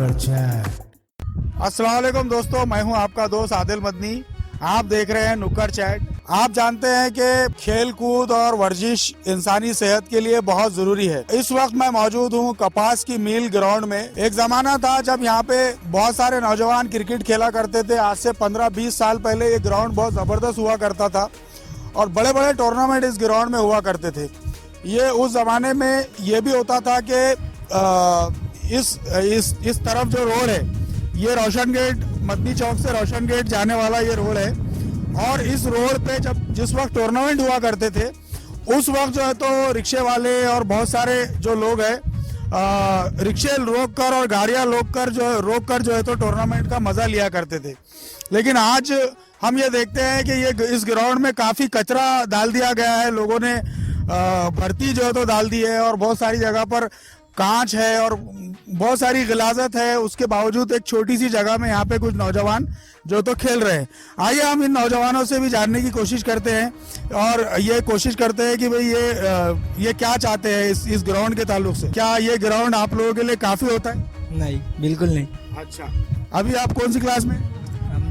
नुक्कड़ चैट। अस्सलाम वालेकुम दोस्तों, मैं हूं आपका दोस्त आदिल मदनी। आप देख रहे हैं नुक्कड़ चैट। आप जानते हैं कि खेल कूद और वर्जिश इंसानी सेहत के लिए बहुत जरूरी है। इस वक्त मैं मौजूद हूं कपास की मील ग्राउंड में। एक जमाना था जब यहाँ पे बहुत सारे नौजवान क्रिकेट खेला करते थे। आज से 15-20 साल पहले ये ग्राउंड बहुत जबरदस्त हुआ करता था और बड़े बड़े टूर्नामेंट इस ग्राउंड में हुआ करते थे। ये उस जमाने में ये भी होता था कि इस तरफ जो रोड है, ये रोशन गेट, मदनी चौक से रोशन गेट जाने वाला ये रोड है। और इस रोड पे जिस वक्त टूर्नामेंट हुआ करते थे, उस वक्त जो है तो रिक्शे वाले और बहुत सारे जो लोग हैं रिक्शे रोक कर और गाड़ियां रोक कर जो है तो टूर्नामेंट का मजा लिया करते थे। लेकिन आज हम ये देखते हैं कि ये इस ग्राउंड में काफी कचरा डाल दिया गया है। लोगों ने भर्ती जो है तो डाल दी है और बहुत सारी जगह पर कांच है और बहुत सारी गिलाजत है। उसके बावजूद एक छोटी सी जगह में यहाँ पे कुछ नौजवान जो तो खेल रहे हैं। आइए हम इन नौजवानों से भी जानने की कोशिश करते हैं और ये कोशिश करते हैं कि भाई ये क्या चाहते हैं इस ग्राउंड के ताल्लुक से। क्या ये ग्राउंड आप लोगों के लिए काफी होता है? नहीं, बिल्कुल नहीं। अच्छा, अभी आप कौन सी क्लास में? हम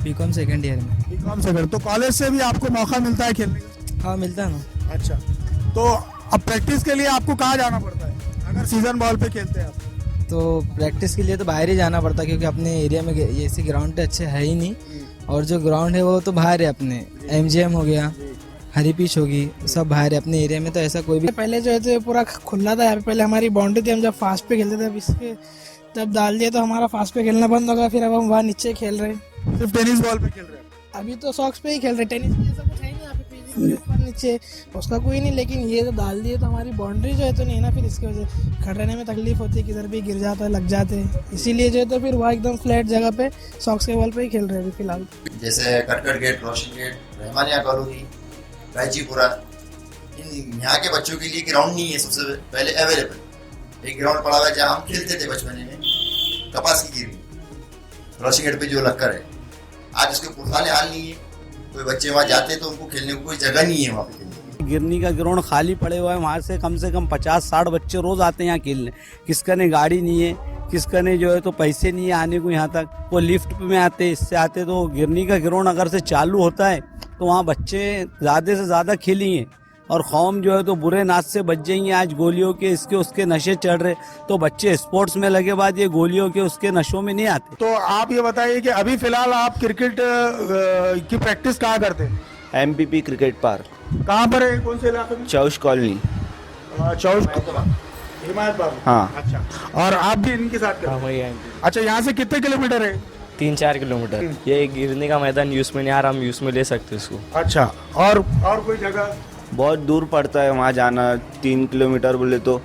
बीकॉम सेकंड ईयर में। B Com second. तो कॉलेज से भी आपको मौका मिलता है खेलने का? हाँ, मिलता है ना। अच्छा, तो अब प्रैक्टिस के लिए आपको कहाँ जाना पड़ता है अगर सीजन बॉल पे खेलते हैं आप? तो प्रैक्टिस के लिए तो बाहर ही जाना पड़ता है, क्योंकि अपने एरिया में ये ऐसी ग्राउंड अच्छे है ही नहीं। और जो ग्राउंड है वो तो बाहर है, अपने MGM हो गया, हरी पिच होगी, सब बाहर है। अपने एरिया में तो ऐसा कोई भी पहले जो है तो पूरा खुला था। यहाँ पे पहले हमारी बाउंड्री थी, हम जब फास्ट पे खेलते थे। अब इसके जब डाल दिया तो हमारा फास्ट पे खेलना बंद हो गया। फिर अब हम वहाँ नीचे खेल रहे हैं। सिर्फ टेनिस बॉल पे खेल रहे हैं? अभी तो सॉक्स पे ही खेल रहे हैं। टेनिस जैसा कुछ है नहीं यहाँ पे, ऊपर नीचे उसका कोई नहीं। लेकिन ये तो डाल दिए तो हमारी बाउंड्री जो है तो नहीं ना, फिर इसकी वजह से खड़ने में तकलीफ होती है, किधर भी गिर जाता है, लग जाते हैं। इसीलिए जो है तो फिर वहाँ एकदम फ्लैट जगह पे सॉक्स के बॉल पे ही खेल रहे हैं अभी फिलहाल। जैसे कटकट गेट, रोशन गेट, रहमानिया कॉलोनी, रायचीपुरा, इन यहाँ के बच्चों के लिए ग्राउंड नहीं है सबसे पहले अवेलेबल। एक ग्राउंड पड़ा हुआ है जहाँ हम खेलते थे बचपन में, कपास की गिरी, रोशन गेट पे जो लक्कर है। आज उसके पुरखाने हाल नहीं है। कोई बच्चे वहाँ जाते तो उनको खेलने को कोई जगह नहीं है वहाँ पे। गिरनी का ग्राउंड खाली पड़े हुआ है, वहाँ से कम 50-60 बच्चे रोज आते हैं यहाँ खेलने। किसका ने गाड़ी नहीं है, किसका ने जो है तो पैसे नहीं है आने को यहाँ तक, वो लिफ्ट में आते, इससे आते। तो गिरनी का ग्राउंड अगर से चालू होता है तो वहाँ बच्चे ज़्यादा से ज़्यादा खेलेंगे और कौम जो है तो बुरे नाच से बच जाएंगे। आज गोलियों के इसके उसके नशे चढ़ रहे, तो बच्चे स्पोर्ट्स में लगे बाद ये गोलियों के उसके नशों में नहीं आते। तो आप ये बताइए कि अभी फिलहाल आप क्रिकेट की प्रैक्टिस कहाँ करते हैं? MPP cricket park. कहाँ पर है? कौन से इलाके में? चौश कॉलोनी। चौश हिमायत बाग। हाँ। अच्छा, और आप भी इनके साथ करते हैं? अच्छा, यहाँ से कितने किलोमीटर है? 3-4 किलोमीटर। ये गिरने का मैदान यूज में नहीं आ रहा, हम यूज में ले सकते हैं इसको। अच्छा, और कोई जगह? बहुत दूर पड़ता है वहाँ जाना, 3 किलोमीटर बोले तो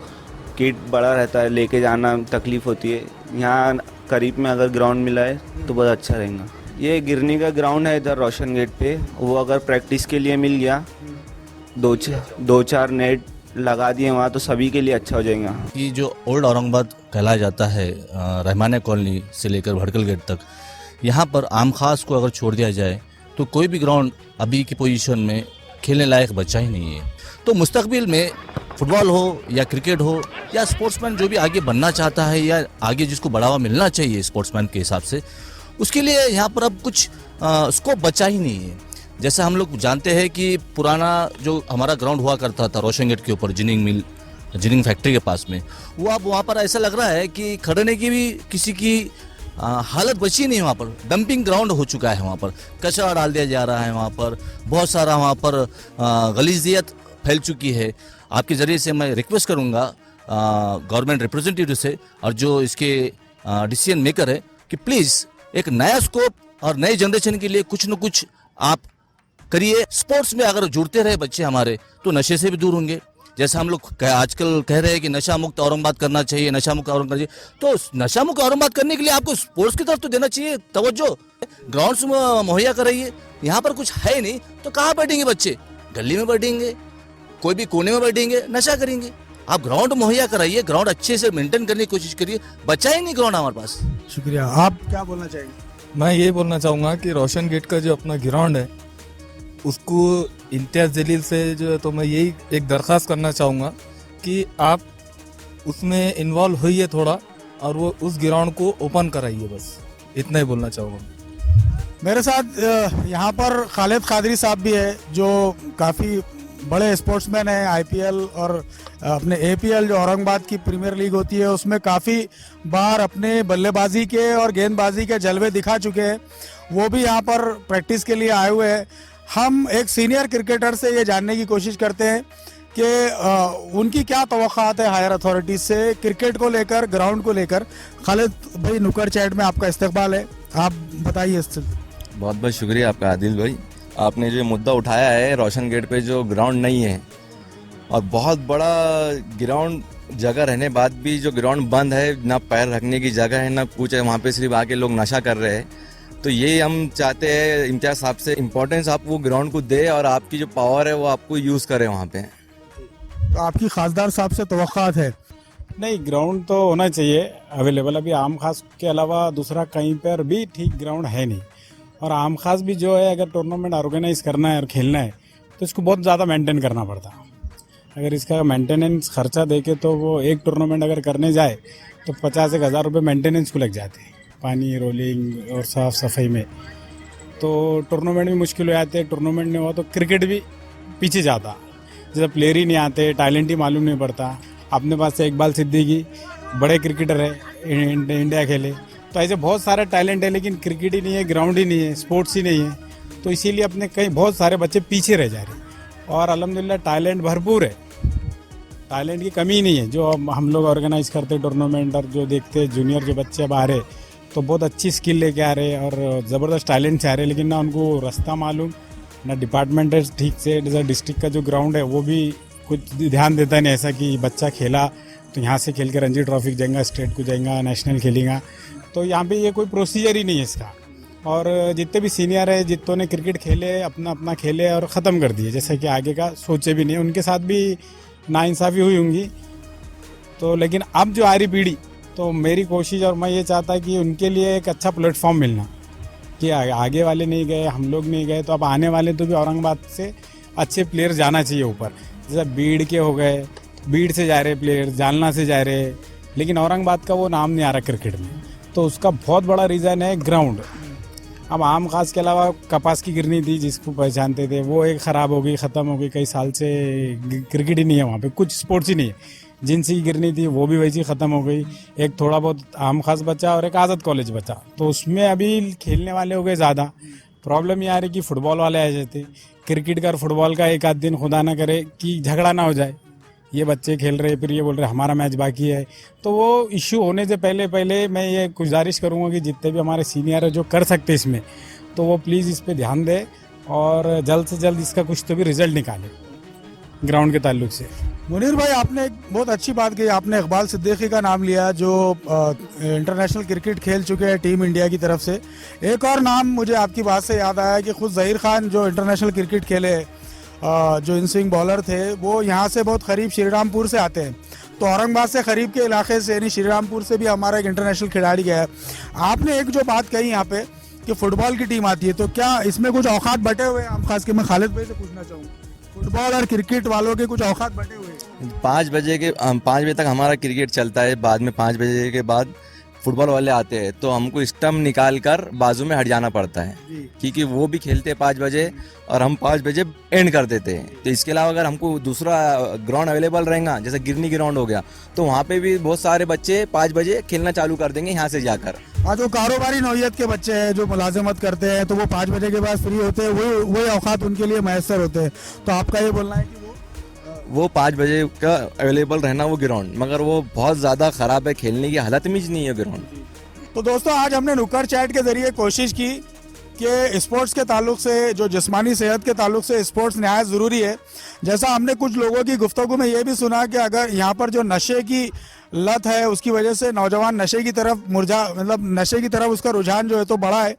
किट बड़ा रहता है, लेके जाना तकलीफ होती है। यहाँ करीब में अगर ग्राउंड मिला है तो बहुत अच्छा रहेगा। ये गिरनी का ग्राउंड है इधर रोशन गेट पे, वो अगर प्रैक्टिस के लिए मिल गया, 2-4 नेट लगा दिए वहाँ तो सभी के लिए अच्छा हो जाएगा। ये जो ओल्ड औरंगाबाद कहलाया जाता है, रहमानिया कॉलोनी से लेकर भड़कल गेट तक, यहाँ पर आम खास को अगर छोड़ दिया जाए तो कोई भी ग्राउंड अभी की पोजीशन में खेलने लायक बच्चा ही नहीं है। तो मुस्तकबिल में फुटबॉल हो या क्रिकेट हो या स्पोर्ट्समैन जो भी आगे बनना चाहता है या आगे जिसको बढ़ावा मिलना चाहिए स्पोर्ट्समैन के हिसाब से, उसके लिए यहाँ पर अब कुछ स्कोप बचा ही नहीं है। जैसा हम लोग जानते हैं कि पुराना जो हमारा ग्राउंड हुआ करता था रोशन गेट के ऊपर, जिनिंग फैक्ट्री के पास में, वो अब वहाँ पर ऐसा लग रहा है कि खड़ने की भी किसी की हालत बची नहीं। वहाँ पर डंपिंग ग्राउंड हो चुका है, वहाँ पर कचरा डाल दिया जा रहा है, वहाँ पर बहुत सारा वहाँ पर गलीजियत फैल चुकी है। आपके ज़रिए से मैं रिक्वेस्ट करूँगा गवर्नमेंट रिप्रेजेंटेटिव से और जो इसके डिसीजन मेकर है कि प्लीज़ एक नया स्कोप और नई जनरेशन के लिए कुछ न कुछ आप करिए। स्पोर्ट्स में अगर जुड़ते रहे बच्चे हमारे तो नशे से भी दूर होंगे। जैसा हम लोग आजकल कह रहे हैं कि नशा मुक्त औरंगाबाद करना चाहिए, नशा मुक्त औरंगाबाद करना चाहिए, तो नशा मुक्त औरंगाबाद करने के लिए आपको स्पोर्ट्स की तरफ तो देना चाहिए तवज्जो। ग्राउंड्स मुहैया कराइए। यहाँ पर कुछ है नहीं तो कहाँ बैठेंगे बच्चे? गली में बैठेंगे, कोई भी कोने में बैठेंगे, नशा करेंगे। आप ग्राउंड मुहैया कराइए, ग्राउंड अच्छे से मेंटेन करने की कोशिश करिए। बचा ही नहीं ग्राउंड हमारे पास। शुक्रिया। आप क्या बोलना चाहेंगे? मैं ये बोलना चाहूँगा कि रोशन गेट का जो अपना ग्राउंड है उसको इम्तियाज़ जलील से जो है तो मैं यही एक दरख्वास्त करना चाहूँगा कि आप उसमें इन्वॉल्व होइए थोड़ा और वो उस ग्राउंड को ओपन कराइए, बस इतना ही बोलना चाहूँगा। मेरे साथ यहाँ पर खालिद कादरी साहब भी है जो काफ़ी बड़े स्पोर्ट्समैन हैं। आईपीएल और अपने एपीएल जो औरंगाबाद की प्रीमियर लीग होती है उसमें काफ़ी बार अपने बल्लेबाजी के और गेंदबाजी के जलवे दिखा चुके हैं। वो भी यहाँ पर प्रैक्टिस के लिए आए हुए हैं। हम एक सीनियर क्रिकेटर से ये जानने की कोशिश करते हैं कि उनकी क्या तवक्कात है हायर अथॉरिटीज से क्रिकेट को लेकर, ग्राउंड को लेकर। खालिद भाई, नुक्कड़ चैट में आपका इस्तकबाल है, आप बताइए इससे। बहुत बहुत शुक्रिया आपका आदिल भाई। आपने जो मुद्दा उठाया है, रोशन गेट पे जो ग्राउंड नहीं है और बहुत बड़ा ग्राउंड जगह रहने बाद भी जो ग्राउंड बंद है, ना पैर रखने की जगह है ना कुछ है, वहाँ पे सिर्फ आके लोग नशा कर रहे हैं। तो ये हम चाहते हैं इम्तियाज साहब से, इम्पोर्टेंस आप वो ग्राउंड को दे और आपकी जो पावर है वो आपको यूज़ करें वहाँ पे। तो आपकी खासदार साहब से तवक्कात है? नहीं, ग्राउंड तो होना चाहिए अवेलेबल। अभी आम खास के अलावा दूसरा कहीं पर भी ठीक ग्राउंड है नहीं। और आम खास भी जो है, अगर टूर्नामेंट ऑर्गेनाइज करना है और खेलना है तो इसको बहुत ज़्यादा मेंटेन करना पड़ता। अगर इसका मेंटेनेंस खर्चा देके तो वो एक टूर्नामेंट अगर करने जाए तो 50,000 रुपये मेंटेनेंस को लग जाते हैं, पानी, रोलिंग और साफ़ सफाई में। तो टूर्नामेंट भी मुश्किल हो जाते हैं। टूर्नामेंट नहीं हुआ तो क्रिकेट भी पीछे जाता। जैसे प्लेयर ही नहीं आते, टैलेंट ही मालूम नहीं पड़ता। अपने पास से इकबाल सिद्दीकी बड़े क्रिकेटर है, इंडिया खेले, तो ऐसे बहुत सारे टैलेंट है, लेकिन क्रिकेट ही नहीं है, ग्राउंड ही नहीं है, स्पोर्ट्स ही नहीं है। तो इसीलिए अपने कई बहुत सारे बच्चे पीछे रह जा रहे हैं। और अल्हम्दुलिल्लाह टैलेंट भरपूर है, टैलेंट की कमी नहीं है। जो हम लोग ऑर्गेनाइज करते टूर्नामेंट और जो देखते हैं जूनियर जो बच्चे अब आ रहे तो बहुत अच्छी स्किल लेके आ रहे और ज़बरदस्त टैलेंट से आ रहे, लेकिन ना उनको रास्ता मालूम, ना डिपार्टमेंट है ठीक से। जैसे डिस्ट्रिक्ट का जो ग्राउंड है वो भी कुछ ध्यान देता नहीं, ऐसा कि बच्चा खेला तो यहाँ से खेल के रणजी ट्रॉफी जाएगा, स्टेट को जाएगा, नेशनल खेलेगा। तो यहाँ पे ये कोई प्रोसीजर ही नहीं है इसका। और जितने भी सीनियर है, जितनों ने क्रिकेट खेले, अपना अपना खेले और ख़त्म कर दिए, जैसे कि आगे का सोचे भी नहीं। उनके साथ भी नाइंसाफ़ी हुई होंगी। तो लेकिन अब जो आ रही पीढ़ी, तो मेरी कोशिश और मैं ये चाहता कि उनके लिए एक अच्छा प्लेटफॉर्म मिलना कि आगे वाले नहीं गए, हम लोग नहीं गए, तो अब आने वाले तो भी औरंगाबाद से अच्छे प्लेयर जाना चाहिए ऊपर। जैसे बीड़ के हो गए, बीड़ से जा रहे प्लेयर, जालना से जा रहे, लेकिन औरंगाबाद का वो नाम नहीं आ रहा क्रिकेट में। तो उसका बहुत बड़ा रीज़न है ग्राउंड। अब आम खास के अलावा कपास की गिरनी थी जिसको पहचानते थे, वो एक ख़राब हो गई, ख़त्म हो गई। कई साल से क्रिकेट ही नहीं है वहाँ पे, कुछ स्पोर्ट्स ही नहीं है। जिनसी की गिरनी थी वो भी वैसी ख़त्म हो गई। एक थोड़ा बहुत आम खास बचा और एक आज़ाद कॉलेज बचा, तो उसमें अभी खेलने वाले हो गए ज़्यादा। प्रॉब्लम ये आ रही कि फ़ुटबॉल वाले आ जाते, क्रिकेट का और फुटबॉल का एक आध दिन खुदा ना करे कि झगड़ा ना हो जाए, ये बच्चे खेल रहे फिर ये बोल रहे हमारा मैच बाकी है। तो वो इश्यू होने से पहले मैं ये गुजारिश करूँगा कि जितने भी हमारे सीनियर है जो कर सकते इसमें, तो वो प्लीज़ इस पर ध्यान दें और जल्द से जल्द इसका कुछ तो भी रिजल्ट निकाले ग्राउंड के ताल्लुक से। मुनीर भाई, आपने एक बहुत अच्छी बात कही। आपने इकबाल सिद्दीकी का नाम लिया जो इंटरनेशनल क्रिकेट खेल चुके हैं टीम इंडिया की तरफ से। एक और नाम मुझे आपकी बात से याद आया कि खुद ज़हीर खान जो इंटरनेशनल क्रिकेट खेले, जो इन स्विंग बॉलर थे, वो यहाँ से बहुत करीब श्रीरामपुर से आते हैं। तो औरंगाबाद से करीब के इलाके से यानी श्रीरामपुर से भी हमारा एक इंटरनेशनल खिलाड़ी गया है। आपने एक जो बात कही यहाँ पे कि फुटबॉल की टीम आती है, तो क्या इसमें कुछ औकात बटे हुए हैं? हम खास के मैं खालिद भाई से पूछना चाहूँगा, फुटबॉल और क्रिकेट वालों के कुछ औकात बटे हुए हैं? 5 बजे तक हमारा क्रिकेट चलता है, बाद में 5 बजे के बाद फुटबॉल वाले आते हैं, तो हमको स्टंप निकाल कर बाजू में हट जाना पड़ता है, क्योंकि वो भी खेलते हैं 5 बजे और हम 5 बजे एंड कर देते हैं। तो इसके अलावा अगर हमको दूसरा ग्राउंड अवेलेबल रहेगा, जैसे गिरनी ग्राउंड हो गया, तो वहाँ पे भी बहुत सारे बच्चे 5 बजे खेलना चालू कर देंगे यहाँ से जाकर। हाँ, जो कारोबारी नौयत के बच्चे हैं जो मुलाजमत करते हैं, तो वो 5 बजे के बाद फ्री होते हैं, वही औकात उनके लिए मैसर होते हैं। तो आपका ये बोलना है कि वो 5 बजे का अवेलेबल रहना वो ग्राउंड, मगर वो बहुत ज़्यादा ख़राब है, खेलने की हालत में नहीं है ग्राउंड। तो दोस्तों, आज हमने नुक्कड़ चैट के जरिए कोशिश की कि स्पोर्ट्स के ताल्लुक से, जो जिस्मानी सेहत के ताल्लुक से स्पोर्ट्स नहायत ज़रूरी है। जैसा हमने कुछ लोगों की गुफ्तगू में ये भी सुना कि अगर यहाँ पर जो नशे की लत है उसकी वजह से नौजवान नशे की तरफ नशे की तरफ उसका रुझान जो है तो बढ़ा है।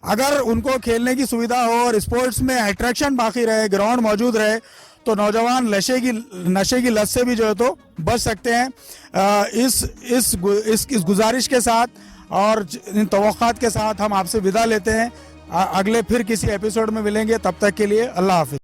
अगर उनको खेलने की सुविधा हो और स्पोर्ट्स में अट्रैक्शन बाकी रहे, ग्राउंड मौजूद रहे, तो नौजवान नशे की लत से भी जो है तो बच सकते हैं। इस गुजारिश के साथ और इन तवक्कात के साथ हम आपसे विदा लेते हैं। अगले फिर किसी एपिसोड में मिलेंगे, तब तक के लिए अल्लाह हाफिज़।